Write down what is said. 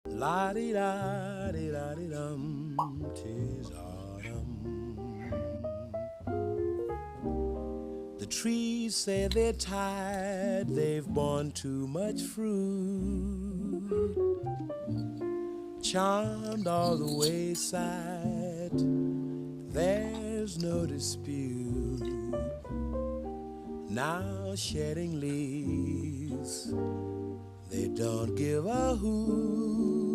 La di da di da di dum, 'tis autumn. The trees say they're tired, they've borne too much fruit. Charmed all the wayside, there's no dispute. Now shedding leaves, they don't give a hoot.